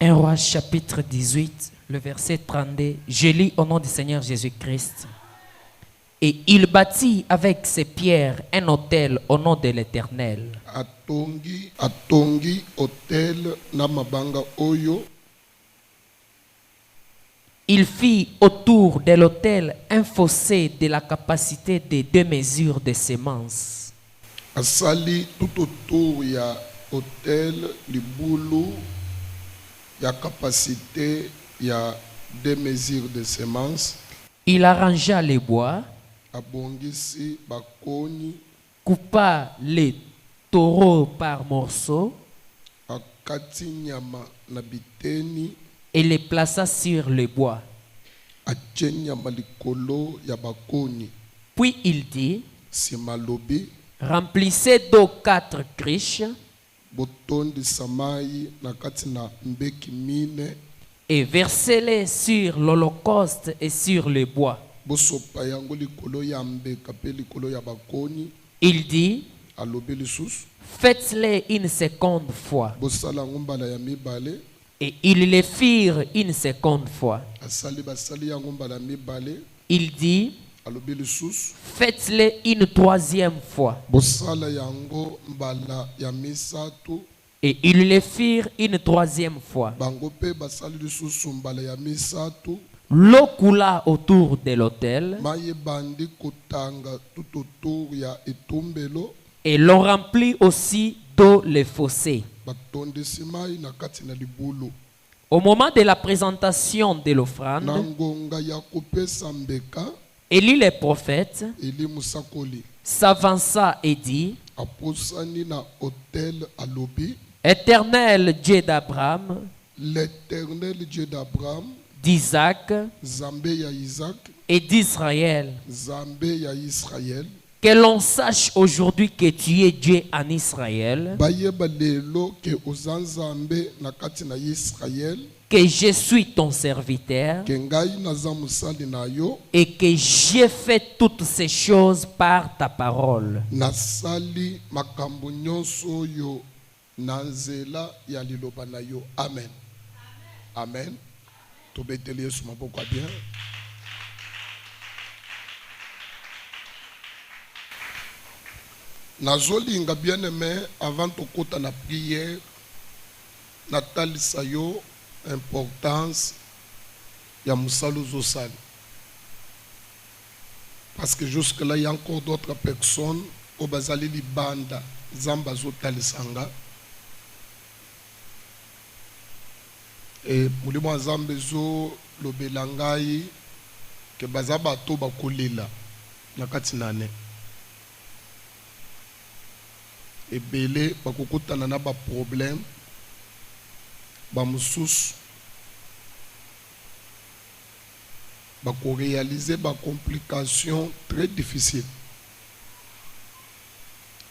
1 Roi chapitre 18, le verset 32. Je lis au nom du Seigneur Jésus-Christ. Et il bâtit avec ses pierres un autel au nom de l'Éternel. Atongi autel na mabanga oyo. Il fit autour de l'autel un fossé de la capacité de 2 mesures de semences. Asali tout autour ya autel libulu ya capacité ya 2 mesures de semences. Il arrangea les bois, Abongisi bakoni, coupa les taureaux par morceaux akati nyama na biteni, et les plaça sur les bois. atie nyama likolo ya bakoni. Puis il dit, Simalobi, remplissez d'eau 4 criches botondi samai na kati na mbeki mine, et versez-les sur l'holocauste et sur les bois. bosopa yango likolo ya mbeka pe likolo ya bakoni. Il dit, Alobi lisusu, faites-les une seconde fois. bosala yango mbala ya mibale. Et ils les firent une seconde fois. Asali basali yango mbala ya mibale. Il dit, Alobi lisusu, faites-les une troisième fois. bosala yango mbala ya misato. Et ils les firent une troisième fois. Bango pe basali lisusu mbala ya misato. L'eau coula autour de l'autel Maye bandi kotanga tout autour ya etumbelo. et l'on remplit aussi d'eau les fossés. Batondisi mai na kati na libulu. Au moment de la présentation de l'offrande, Na ngonga ya kopesa mbeka, Élie le prophète Eli musakoli s'avança et dit, aposani na hôtel alobi, Éternel Dieu d'Abraham, l'Éternel Dieu d'Abraham, d'Isaac Zambé ya Isaac, et d'Israël, Zambé ya Israël, que l'on sache aujourd'hui que tu es Dieu en Israël, bayeba lelo ke ozanzambe na kati na Israël, que je suis ton serviteur ke ngai naza musali na yo, et que j'ai fait toutes ces choses par ta parole. nasali makambo nyonso yo na nzela ya liloba na yo. Amen. Amen. Tobeteli Yesu maboko ya bien. Nazolinga bien aimé avant de kota na prière, natalisa yo importance ya musalo zosali. Parce que jusque là il y a encore d'autres personnes au bazali li banda zamba zotalisanga. Et mulimo azambe zo lobelangai ke bazaba to bakolela na kati nane. Ebele bakokutana na ba problème ba mususu bako réaliser ba complications très difficiles.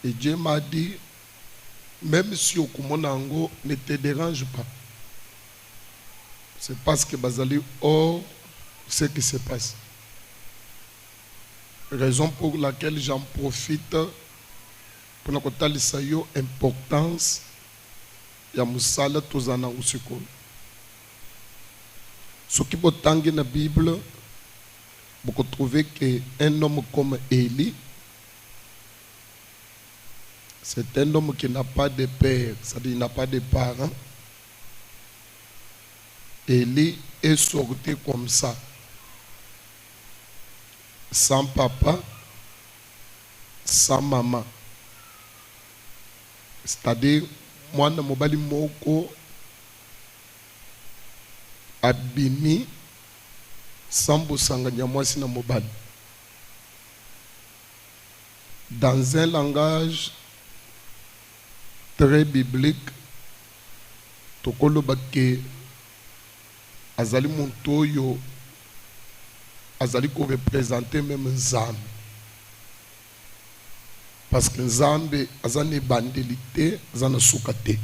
Et Dieu m'a dit, même si au kumonango ne te dérange pas, c'est parce que bazali hors ce qui se passe. Raison pour laquelle j'en profite pour nous kotalisa yo importance ya musala tozana usiku. Ce qui botangi na Bible, vous trouvez qu'un homme comme Élie, c'est un homme qui n'a pas de père, c'est-à-dire il n'a pas de parents. Élie est sorti comme ça, sans papa, sans maman. C'est-à-dire, moi, je mobali moko abimi sambo sanganya mwasi na mobali. Dans un langage très biblique, tokolo bake azali montoyo azali ko représenter même Nzambe. Parce que Nzambe azani bandélité, azana soukate.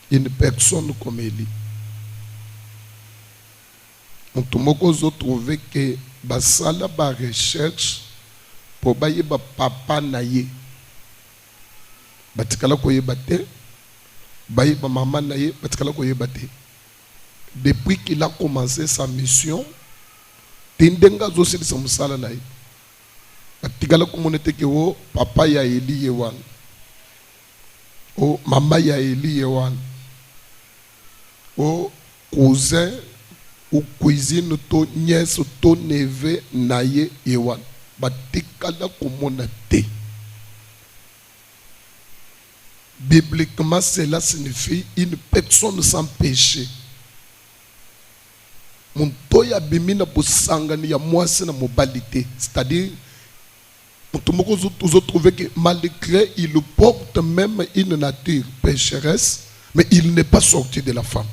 Une personne comme Élie. Montomoko zo trouvé que basala ba recherche pour baye ba papa na ye. Batikala ko yebate maman naye batikala koyeba te. Depuis qu'il a commencé sa mission, tindenga zosili sa musala naye. Batikala komonete ke o papa ya Eli yewan. O mama ya Eli yewan. O cousin ou cuisine to nièce to neveu naye yewan. Batikala komonete. Bibliquement, cela signifie une personne sans péché. Mon toya bimina posangani ya moise na mobilité. C'est-à-dire, vous trouvez que malgré il porte même une nature pécheresse, mais il n'est pas sorti de la femme.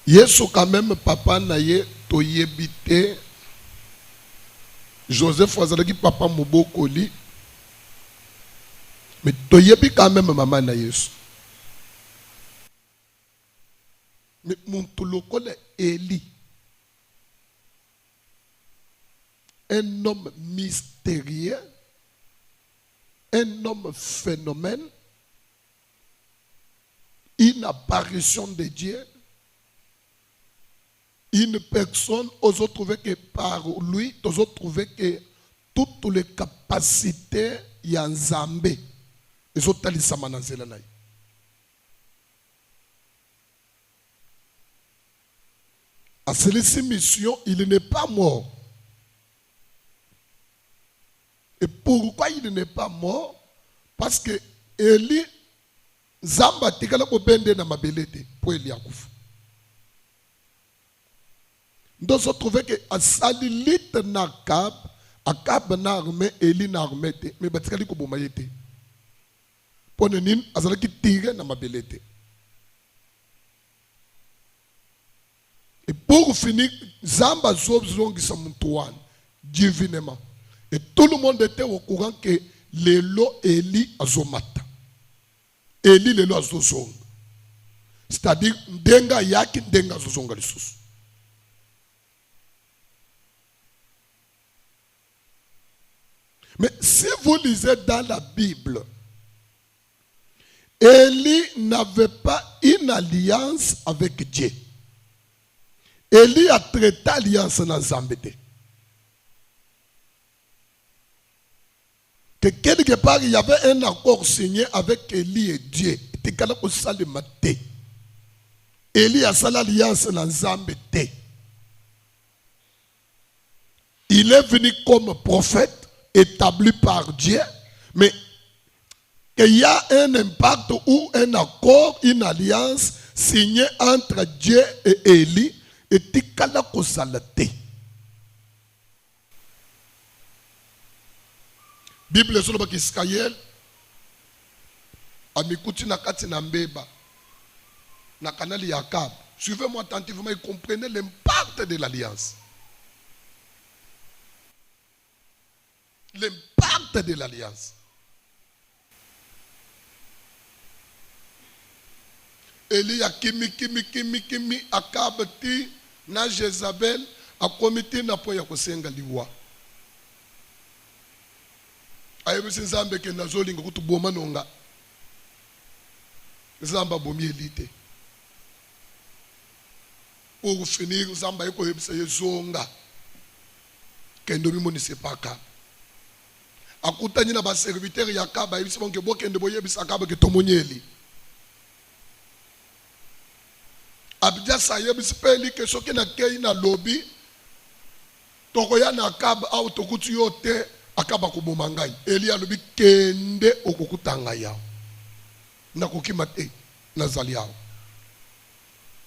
Yesu quand même papa naye toyebite. Joseph Wazalaki papa mobokoli. Mais toyebi quand même maman na Yesu. Mais mon tolokole Eli. Un homme mystérieux. Un homme phénomène. Une apparition de Dieu. Une personne, vous avez trouvé que par lui, vous avez trouvé que toutes les capacités y a Nzambe. Ils ont tali samanazela naï. À cette mission, il n'est pas mort. Et pourquoi il n'est pas mort? Parce que Eli, Zamba tikala ko bende na mabelete pour Eli akufu. Nous avons trouvé que à Salilite Nakab, Akab na armé, Eli na armé, mais batikali ko bomayete. Ponenin, azalaki tire na mabelete. Et pour finir, Zamba Zobzongi Samutouane, divinement. Et tout le monde était au courant que Lelo Eli azomata. Eli Lelo azozonga. C'est-à-dire, Ndenga Yaki, Ndenga azozonga lisusu. Mais si vous lisez dans la Bible, Élie n'avait pas une alliance avec Dieu. Élie a traité alliance dans Zambété. Que quelque part, il y avait un accord signé avec Élie et Dieu. Élie a sa alliance dans Zambété. Il est venu comme prophète établi par Dieu, mais qu'il y a un impact ou un accord, une alliance signée entre Dieu et Élie, et tikala kosalate. Bible sur le Israël, amikuti nakati na mbeba, na kanali Yakab. Suivez-moi attentivement et comprenez l'impact de l'alliance. L'impact de l'alliance. Élie a kimi Akab ti na Jezabel a komité na po ya kosenga liwa. Ayebisi Nzambe ke nazolinga kutu boma nonga. Nzamba bomi elite. Pour finir Nzamba yeko yebisa yezonga. Kendo bimoni sepaka. Akutani na ba serviteur ya Akab ayebisi bonke bokende boyebisa Akab ke tomonyeli. Abdia sayebisi peli ke soki na kei na lobby tokoya na Akab au tokuti yote Akaba kuboma ngai. Eli alobi kende okukutanga yao. Na kokima te nazali yao.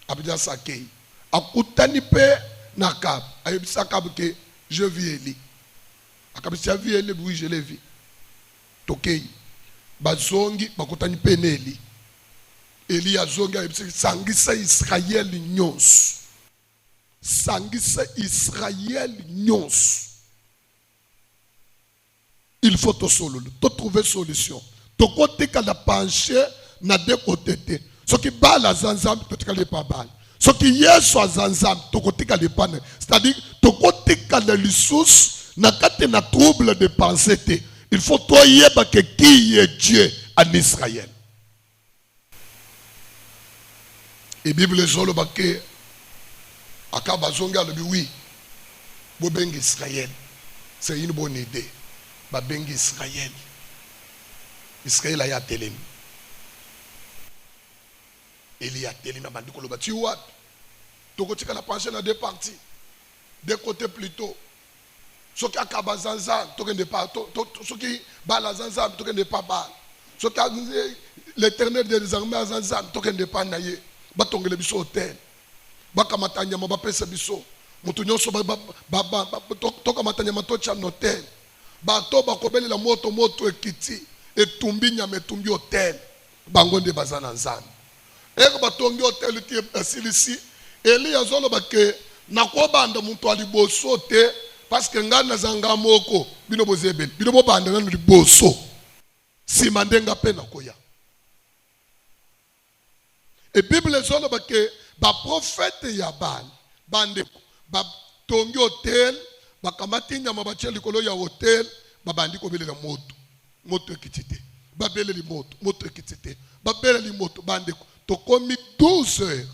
Abdia sakei. Akutani pe na Akab. Ayebisa Akab ke je vis Eli. Akab si a vu Eli, oui je l'ai vu. Tokei. Bazongi bakutani pe na Eli. Eli azongi ayebisa sangisa Israël nyons. Sangisa Israël nyons. Il faut te trouver solution. To côté ka la pencher na de côté. Ce qui bat la zanzam, to tika le pas bal. Ce qui yeso zanzam, to côté ka le pas. C'est-à-dire to côté ka le lisusu na kate na trouble de pensée te. Il faut toi que qui est Dieu en Israël. Et Bible zolo bake akabazonga le oui. Bobeng Israël. C'est une bonne idée. Babeng Israël. Israël a yatelem. Il y a télé na bandiko lo bati wat. Toko tika la pencher dans deux parties. Deux côtés plutôt. Ce qui a kabazanza, toke ne pas ce qui bala zanza, toke ne pas bal. Ce qui a l'Éternel des armées zanza, toke ne pas naye. Ba tongele biso hôtel. Ba kamatanya ma ba pesa biso. Mutu nyonso ba toka matanya matocha hôtel. Ba to ba kobeli la moto ekiti etumbi nyama etumbi hôtel. Bango nde bazana nzambe. Eko batongi hôtel ti asilisi eli azolo bake nakobanda muntu ali boso te parce que ngana zanga moko bino bozebeli bino bobanda ngana liboso sima ndenga pe nakoya. Et Bible zolo bake ba prophète ya bani bande ba tongi hôtel bakamati nyama bache likolo ya hôtel babandi ko belela moto ekitite babeleli moto ekitite babeleli moto bande to komi 12 heures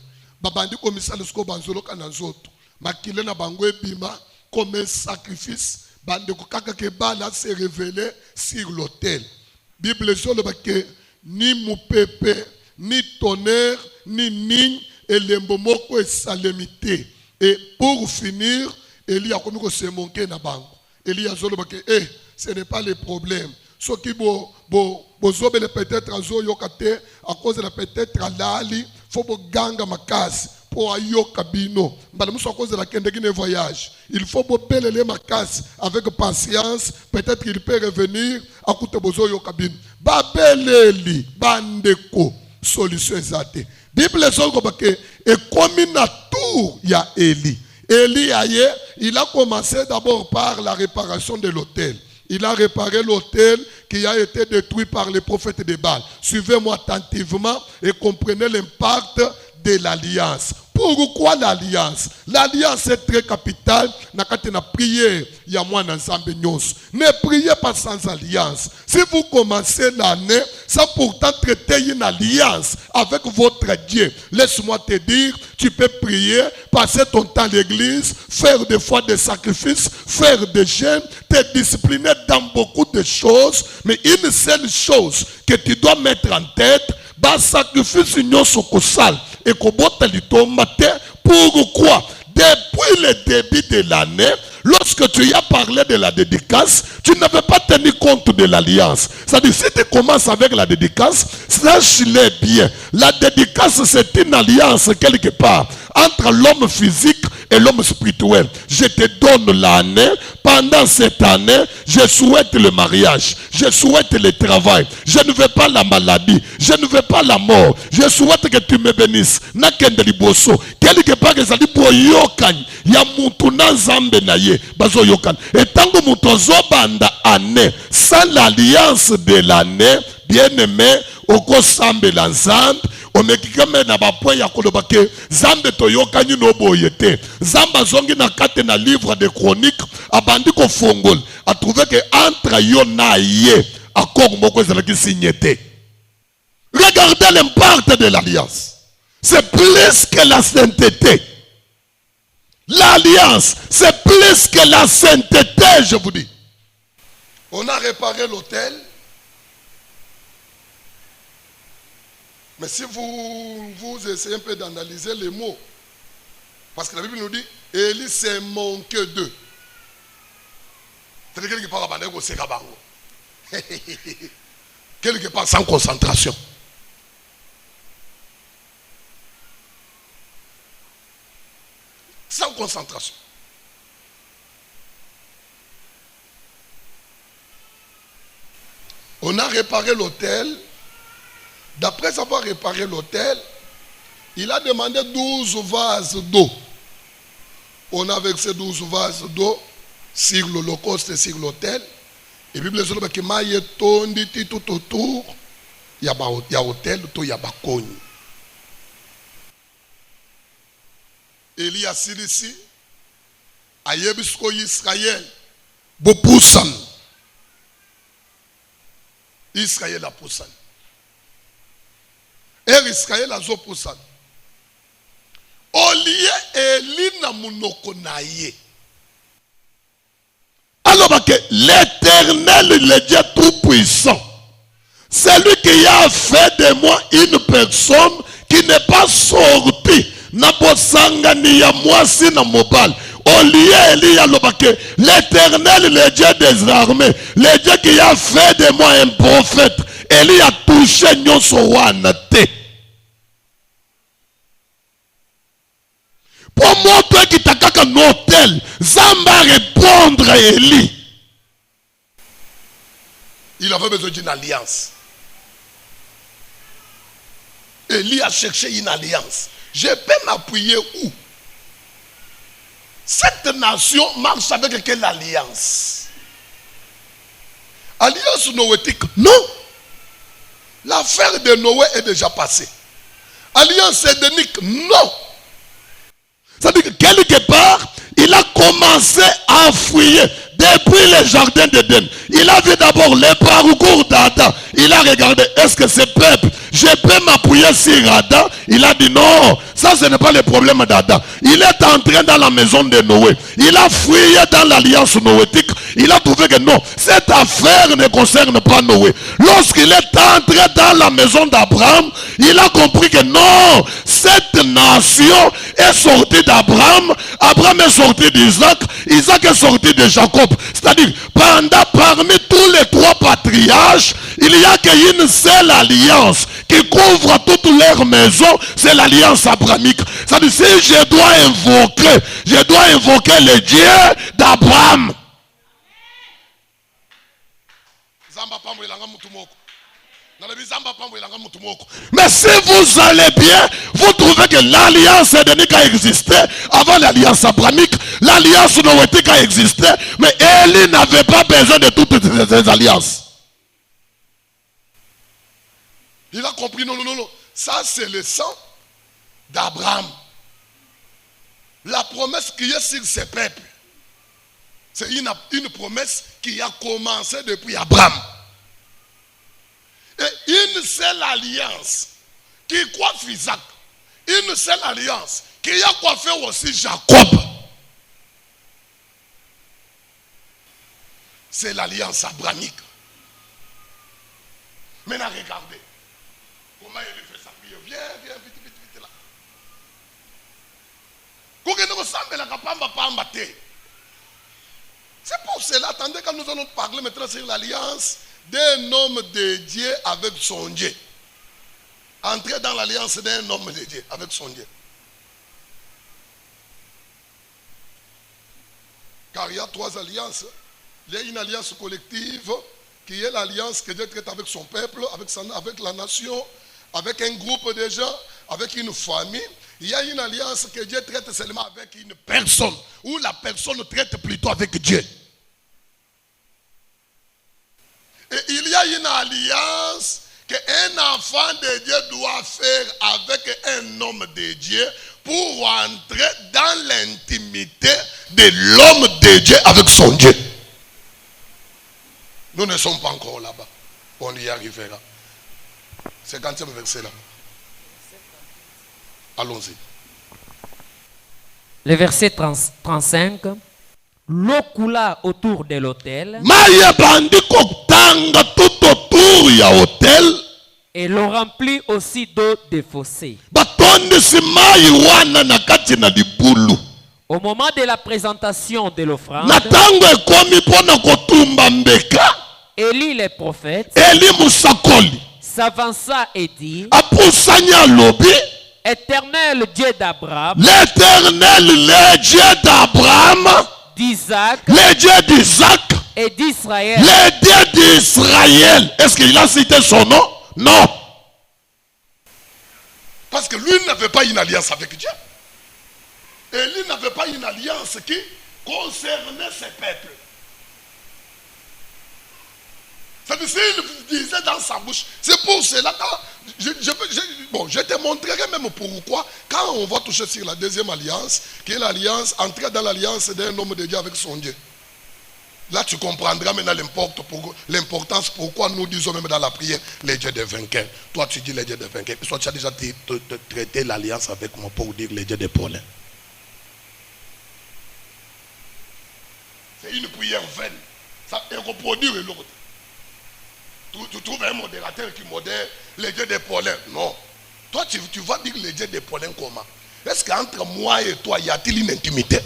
babandi ko misala sko banzolo kana nzoto makile na bango ebima comme un sacrifice bande ko kaka ke bala se révéler sur l'autel. Bible zolo bake ni mupepe ni tonnerre ni nigne et l'embomoko et salemité. Et pour finir, Elie a commis que c'est manqué na bango. Elie a zolo bake ce n'est pas le problème. Ce qui bozobele peut-être azo yokate à cause de la peut-être lali faut bo ganga makasi pour ayoka bino. Mbala muso à cause de la kendegine voyage. Il faut bo belele makasi avec patience, peut-être qu'il peut revenir à koute bozo yoka bino. Ba beleli bandeko solution ezate. Bible zolo bake et comme na tour ya Eli. Eli aye, il a commencé d'abord par la réparation de l'autel. Il a réparé l'autel qui a été détruit par les prophètes de Baal. Suivez-moi attentivement et comprenez l'impact de l'alliance. Pourquoi l'alliance? L'alliance est très capitale. Nakate na prière, il y a moi dans Zambé nyos. Ne priez pas sans alliance. Si vous commencez l'année sans pourtant traiter une alliance avec votre Dieu, laisse-moi te dire, tu peux prier, passer ton temps à l'église, faire des fois des sacrifices, faire des jeûnes, te discipliner dans beaucoup de choses, mais une seule chose que tu dois mettre en tête, bah sacrifice nyonso kosal et kobota litomba te. Pourquoi? Depuis le début de l'année, lorsque tu as parlé de la dédicace, tu n'avais pas tenu compte de l'alliance. C'est-à-dire, si tu commences avec la dédicace, sache-le bien. La dédicace, c'est une alliance quelque part entre l'homme physique et l'homme spirituel. Je te donne l'année. Pendant cette année, je souhaite le mariage. Je souhaite le travail. Je ne veux pas la maladie. Je ne veux pas la mort. Je souhaite que tu me bénisses. Nakende liboso. Quelque part que ça dit pour yokan. Ya mutu na zambe na ye. Bazo yokan. Et tant que mutu zobanda année, sans l'alliance de l'année, bien aimé, oko sambe la nzambe. Omekikame na bapoint ya kolobake zambe toyokani no boyete zamba zongi na kate na livre de chroniques abandi ko fongol a trouvé que entre yo na ye accord moko ezalaki signé. Regardez l'impact de l'alliance. C'est plus que la sainteté. L'alliance, c'est plus que la sainteté, je vous dis. On a réparé l'autel. Mais si vous essayez un peu d'analyser les mots, parce que la Bible nous dit, Élie s'est manqué d'eux. C'est-à-dire quelque part, quelque part sans concentration. Sans concentration. On a réparé l'autel. D'après avoir réparé l'autel, il a demandé 12 vases d'eau. On a versé 12 vases d'eau sur l'holocauste et sur l'autel. Et la Bible dit que maïe tondi tout autour, il y a hôtel, il y a bakoni. Élie a dit ici, Ayebisko Israël, Bopousan. Israël a poussé. Et Israël a poussé. Au lieu Eli na munoko na ye. Alors que l'Éternel, le Dieu tout-puissant, c'est lui qui a fait de moi une personne qui n'est pas sortie. Na bosanga ni ya mwasi na mobile. Au lieu Eli aloba que l'Éternel, le Dieu des armées, le Dieu qui a fait de moi un prophète, Eli a touché nyonso wana te. Pour montrer qu'il t'a qu'un hôtel, Zamba répondre à Eli. Il avait besoin d'une alliance. Eli a cherché une alliance. Je peux m'appuyer où? Cette nation marche avec quelle alliance? Alliance noétique? Non. L'affaire de Noé est déjà passée. Alliance édénique? Non. C'est-à-dire que quelque part, il a commencé à fouiller depuis le jardin d'Éden. Il a vu d'abord le parcours d'Adam. Il a regardé, est-ce que ce peuple, je peux m'appuyer sur Adam? Il a dit non, ça ce n'est pas le problème d'Adam. Il est entré dans la maison de Noé. Il a fouillé dans l'alliance noétique. Il a trouvé que non, cette affaire ne concerne pas Noé. Lorsqu'il est entré dans la maison d'Abraham, il a compris que non, cette nation est sortie d'Abraham. Abraham est sorti d'Isaac. Isaac est sorti de Jacob. C'est-à-dire, parmi tous les trois patriarches, il n'y a qu'une seule alliance qui couvre toutes leurs maisons, c'est l'alliance abrahamique. C'est-à-dire, si je dois invoquer le Dieu d'Abraham. Mais si vous allez bien, vous trouvez que l'alliance édénique a existé avant l'alliance abrahamique, l'alliance noétique a existé, mais Eli n'avait pas besoin de toutes ces alliances. Il a compris, non. Ça c'est le sang d'Abraham. La promesse qui est sur ce peuple, c'est une promesse qui a commencé depuis Abraham. Et une seule alliance qui coiffe Isaac. Une seule alliance qui a coiffé aussi Jacob. C'est l'alliance abrahamique. Maintenant regardez. Comment il fait sa prière. Viens, vite là. C'est pour cela, attendez quand nous allons parler maintenant sur l'alliance d'un homme de Dieu avec son Dieu. Entrer dans l'alliance d'un homme de Dieu avec son Dieu. Car il y a trois alliances. Il y a une alliance collective qui est l'alliance que Dieu traite avec son peuple, avec la nation, avec un groupe de gens, avec une famille. Il y a une alliance que Dieu traite seulement avec une personne, ou la personne traite plutôt avec Dieu. Et il y a une alliance qu'un enfant de Dieu doit faire avec un homme de Dieu pour entrer dans l'intimité de l'homme de Dieu avec son Dieu. Nous ne sommes pas encore là-bas. On y arrivera. 50e verset là. Allons-y. Le verset 35. L'eau coula autour de l'autel. Et l'on remplit aussi d'eau des fossés. Au moment de la présentation de l'offrande, Élie le prophète s'avança et dit: Éternel Dieu d'Abraham, l'Éternel, le Dieu d'Abraham, d'Isaac, le Dieu d'Isaac et d'Israël. Le Dieu d'Israël. Est-ce qu'il a cité son nom? Non. Parce que lui n'avait pas une alliance avec Dieu. Et lui n'avait pas une alliance qui concernait ses peuples. C'est-à-dire, s'il disait dans sa bouche, c'est pour cela que je te montrerai même pourquoi, quand on va toucher sur la deuxième alliance, qui est l'alliance, entrer dans l'alliance d'un homme de Dieu avec son Dieu. Là, tu comprendras maintenant l'importance pourquoi nous disons même dans la prière les dieux des vainqueurs. Toi, tu dis les dieux des vainqueurs. Soit tu as déjà traité l'alliance avec moi pour dire les dieux des Paulins. C'est une prière vaine. Ça reproduit l'autre. Tu trouves un modérateur qui modère les dieux des Paulins. Non. Toi, tu vas dire les dieux des Paulins comment? Est-ce qu'entre moi et toi, y a-t-il une intimité?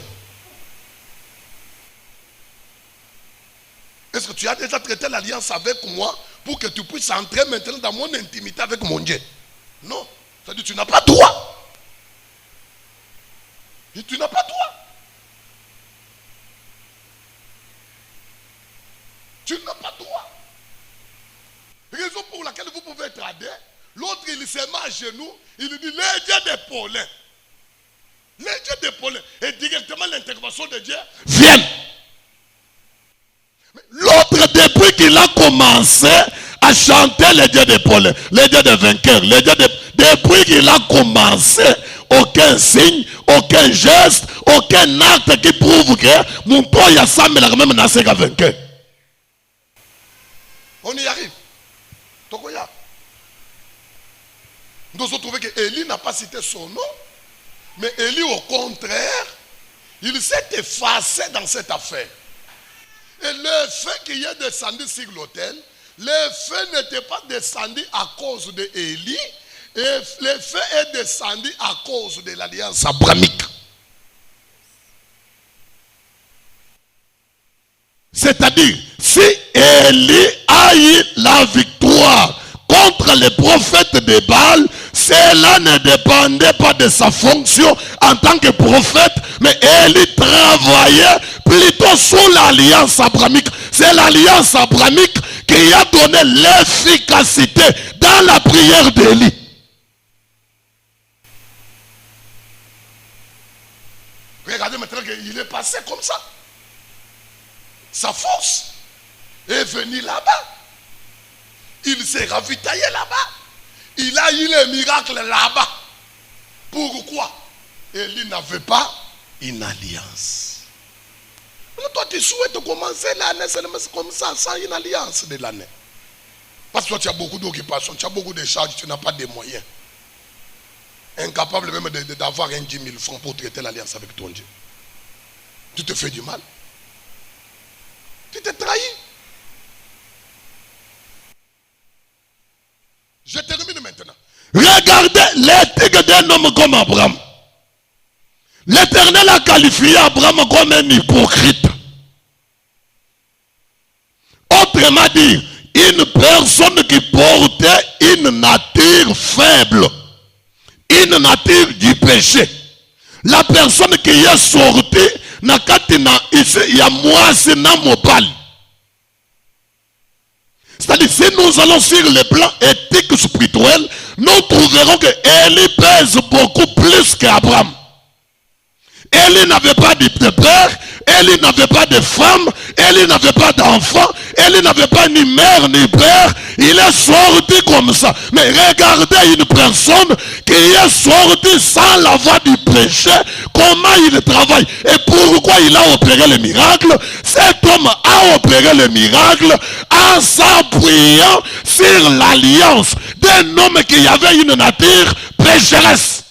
Est-ce que tu as déjà traité l'alliance avec moi pour que tu puisses entrer maintenant dans mon intimité avec mon Dieu? Non. C'est-à-dire que tu n'as pas droit. Et tu n'as pas droit. Tu n'as pas droit. Raison pour laquelle vous pouvez être adhéré. L'autre, il se met à genoux. Il dit les dieux des Paulins. Les dieux des Paulins. Et directement l'intervention de Dieu vient. L'autre, depuis qu'il a commencé à chanter les dieux des Paulins, les dieux des vainqueurs, depuis qu'il a commencé, aucun signe, aucun geste, aucun acte qui prouve que mon père y a ça, mais la même n'a qu'à vainqueur. On y arrive. Tokoya. Nous avons trouvé que Élie n'a pas cité son nom, mais Élie, au contraire, il s'est effacé dans cette affaire. Et le fait qu'il est descendu sur l'autel, le fait n'était pas descendu à cause de Élie, et le fait est descendu à cause de l'alliance abrahamique. C'est-à-dire, si Élie a eu la victoire contre les prophètes de Baal, cela ne dépendait pas de sa fonction en tant que prophète, mais Élie travaillait plutôt sous l'alliance abrahamique. C'est l'alliance abrahamique qui a donné l'efficacité dans la prière d'Élie. Regardez maintenant qu'il est passé comme ça. Sa force est venue là-bas. Il s'est ravitaillé là-bas. Il a eu les miracles là-bas. Pourquoi? Élie n'avait pas une alliance. Alors toi, tu souhaites commencer l'année seulement comme ça, sans une alliance de l'année. Parce que toi, tu as beaucoup d'occupations, tu as beaucoup de charges, tu n'as pas de moyens. Incapable même d'avoir 10 000 francs pour traiter l'alliance avec ton Dieu. Tu te fais du mal. Tu t'es trahi. Je termine maintenant. Regardez l'éthique d'un homme comme Abraham. L'Éternel a qualifié Abraham comme un hypocrite. Autrement dit, une personne qui portait une nature faible, une nature du péché. La personne qui est sortie, il y a moi, c'est Namopal. C'est-à-dire, si nous allons sur le plan éthique spirituel, nous trouverons que Élie pèse beaucoup plus qu'Abraham. Élie n'avait pas de père, Élie n'avait pas de femme, Élie n'avait pas d'enfant, Élie n'avait pas ni mère ni père. Il est sorti comme ça. Mais regardez une personne qui est sortie sans la voie du péché, comment il travaille et pourquoi il a opéré le miracle. Cet homme a opéré le miracle en s'appuyant sur l'alliance d'un homme qui avait une nature pécheresse.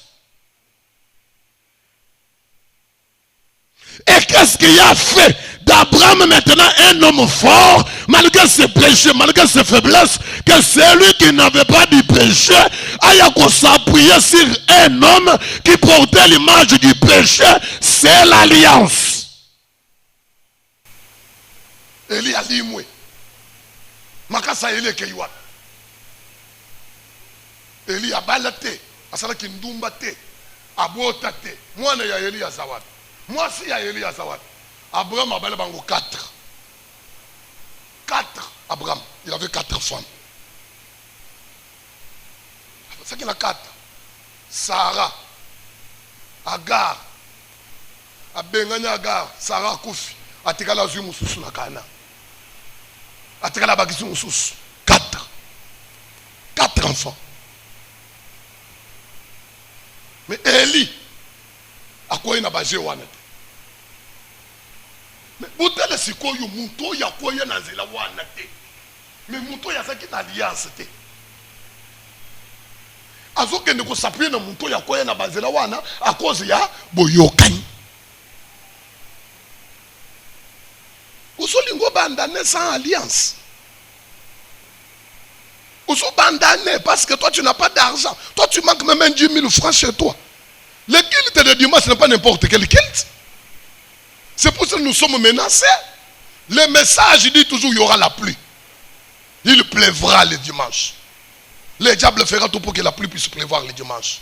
Et qu'est-ce qu'il a fait d'Abraham maintenant un homme fort, malgré ses péchés, malgré ses faiblesses, que celui qui n'avait pas du péché aille s'appuyer sur un homme qui portait l'image du péché, c'est l'alliance. Élie a dit moi. Makasa Élie Keywa. Élie a balaté, asala kindumba te, abota te. Moi na ya Élie a zawad. Moi si ya Élie a zawad. Abraham a balé bango 4. 4 Abraham, il avait 4 femmes. C'est qu'il a 4. Sarah, Agar, Abenganya Agar, Sarah Koufi, Atikala Zumususu na Kana. Atikala Bagisu Mususu. 4. 4 enfants. Mais Élie, à quoi il n'a pas joué? Mais botele sikoyo muto ya koya na nzela wana te. Mais muto ya zaki na alliance te. Azokende ko s'appuyer na muto ya koya na banzela wana à cause ya boyokani. Usolingo bandane sans alliance. Uso bandane parce que toi tu n'as pas d'argent. Toi tu manques même 10 000 francs chez toi. Le culte de dimanche ce n'est pas n'importe quel culte. C'est pour ça que nous sommes menacés. Le message dit toujours il y aura la pluie. Il pleuvra le dimanche. Le diable fera tout pour que la pluie puisse pleuvoir le dimanche.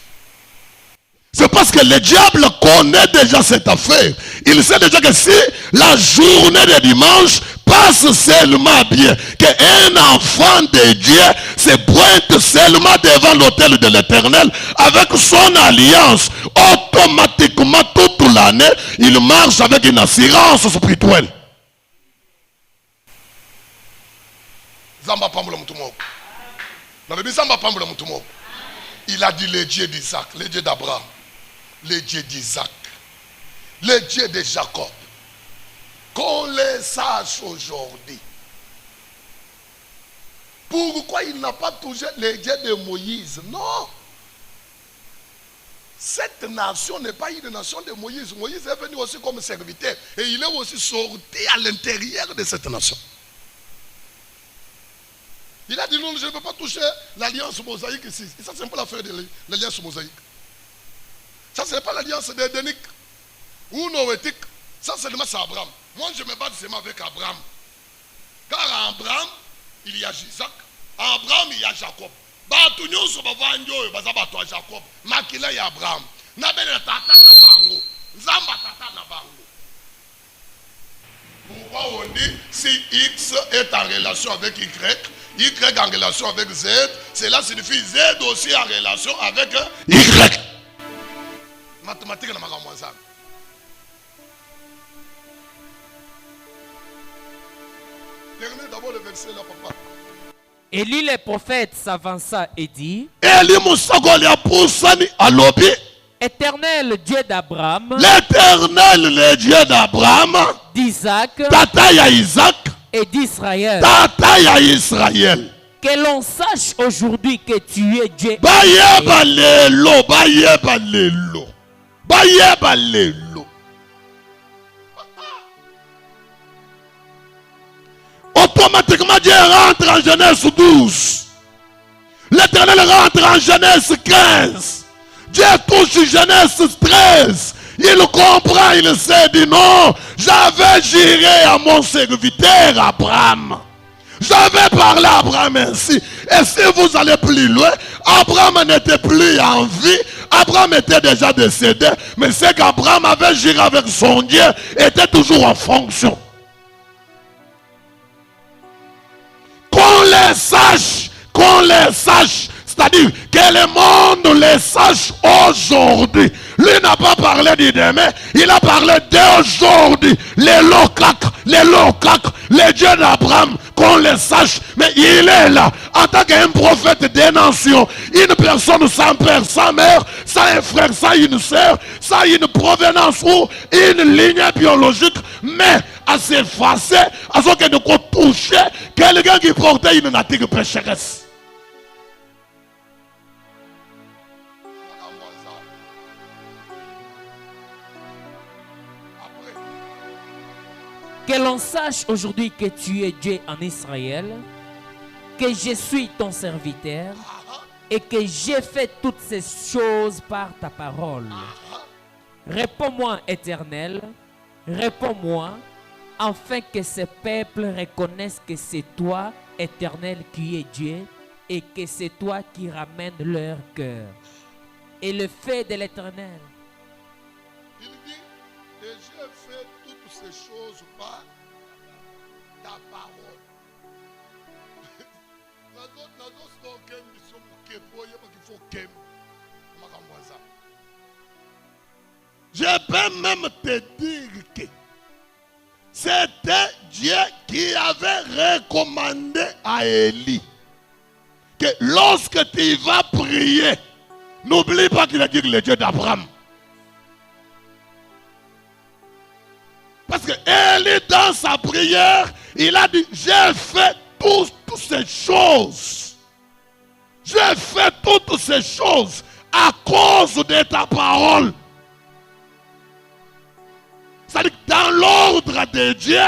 C'est parce que le diable connaît déjà cette affaire. Il sait déjà que si la journée de dimanche passe seulement bien, qu'un enfant de Dieu se pointe seulement devant l'autel de l'Éternel avec son alliance, automatiquement toute l'année, il marche avec une assurance spirituelle. Il a dit le Dieu d'Isaac, le Dieu d'Abraham, le Dieu d'Isaac, le Dieu de Jacob. Qu'on les sache aujourd'hui. Pourquoi il n'a pas touché le Dieu de Moïse? Non. Cette nation n'est pas une nation de Moïse. Moïse est venu aussi comme serviteur. Et il est aussi sorti à l'intérieur de cette nation. Il a dit non, je ne peux pas toucher l'alliance mosaïque ici. Et ça, c'est un peu l'affaire de l'alliance mosaïque. Ça, ce n'est pas l'alliance d'Édénique ou noétique. Ça, c'est Abraham. Moi, je me bats seulement avec Abraham. Car en Abraham, il y a Isaac. En Abraham, il y a Jacob. Jacob. Makila y Abraham. Pourquoi on dit si X est en relation avec Y, Y en relation avec Z, cela signifie Z aussi en relation avec Y. Mathématiques na makamwanza. Terminez d'abord le verset là, papa. Élie le prophète s'avança et dit: Éternel Dieu d'Abraham, l'Éternel, le Dieu d'Abraham, d'Isaac Tata Isaac et d'Israël, Tata Israël, que l'on sache aujourd'hui que tu es Dieu. Bayeba lelo, bayeba lelo, bayeba lelo. Automatiquement Dieu rentre en Genèse 12. L'Éternel rentre en Genèse 15. Dieu touche Genèse 13. Il comprend, il sait, dit non, j'avais juré à mon serviteur Abraham. J'avais parlé à Abraham ainsi. Et si vous allez plus loin, Abraham n'était plus en vie. Abraham était déjà décédé. Mais ce qu'Abraham avait juré avec son Dieu était toujours en fonction. Qu'on les sache, c'est-à-dire que le monde les sache aujourd'hui. Lui n'a pas parlé du demain, il a parlé d'aujourd'hui. Les locaques, les dieux d'Abraham, qu'on les sache. Mais il est là, en tant qu'un prophète des nations, une personne sans père, sans mère, sans un frère, sans une sœur, sans une provenance ou une ligne biologique, mais à s'effacer, à ce que nous toucher quelqu'un qui portait une nature pécheresse. Que l'on sache aujourd'hui que tu es Dieu en Israël, que je suis ton serviteur et que j'ai fait toutes ces choses par ta parole. Réponds-moi, Éternel, réponds-moi, afin que ce peuple reconnaisse que c'est toi, Éternel, qui es Dieu, et que c'est toi qui ramènes leur cœur. Et le fait de l'Éternel. Il dit, et j'ai fait toutes ces choses par ta parole. Je peux même te dire que c'était Dieu qui avait recommandé à Élie que lorsque tu vas prier, n'oublie pas qu'il a dit le Dieu d'Abraham. Parce que Élie, dans sa prière, il a dit, j'ai fait toutes ces choses. J'ai fait toutes ces choses à cause de ta parole. C'est-à-dire que dans l'ordre de Dieu,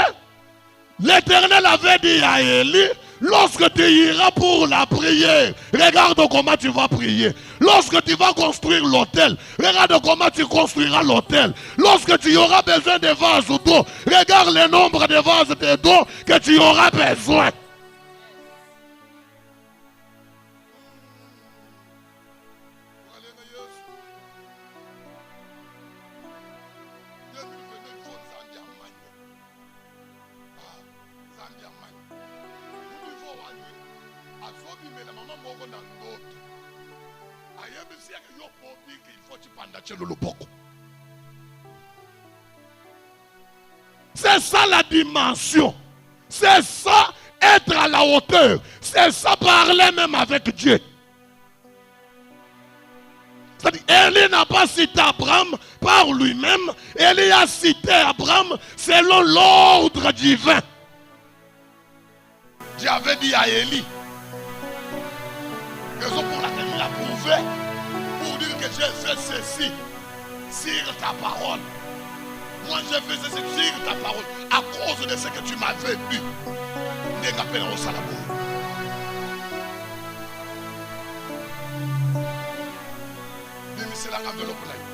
l'Éternel avait dit à Élie, lorsque tu iras pour la prière, regarde comment tu vas prier. Lorsque tu vas construire l'autel, regarde comment tu construiras l'autel. Lorsque tu auras besoin de vases d'eau, regarde le nombre de vases d'eau que tu auras besoin. C'est ça la dimension. C'est ça être à la hauteur. C'est ça parler même avec Dieu. C'est-à-dire, Élie n'a pas cité Abraham par lui-même. Élie a cité Abraham selon l'ordre divin. Dieu avait dit à Élie, raison pour laquelle il a prouvé, pour dire que j'ai fait ceci sur ta parole. Moi j'ai fait ceci sur ta parole à cause de ce que tu m'avais dit. N'engapé au salabo. Dis-moi c'est la enveloppe là.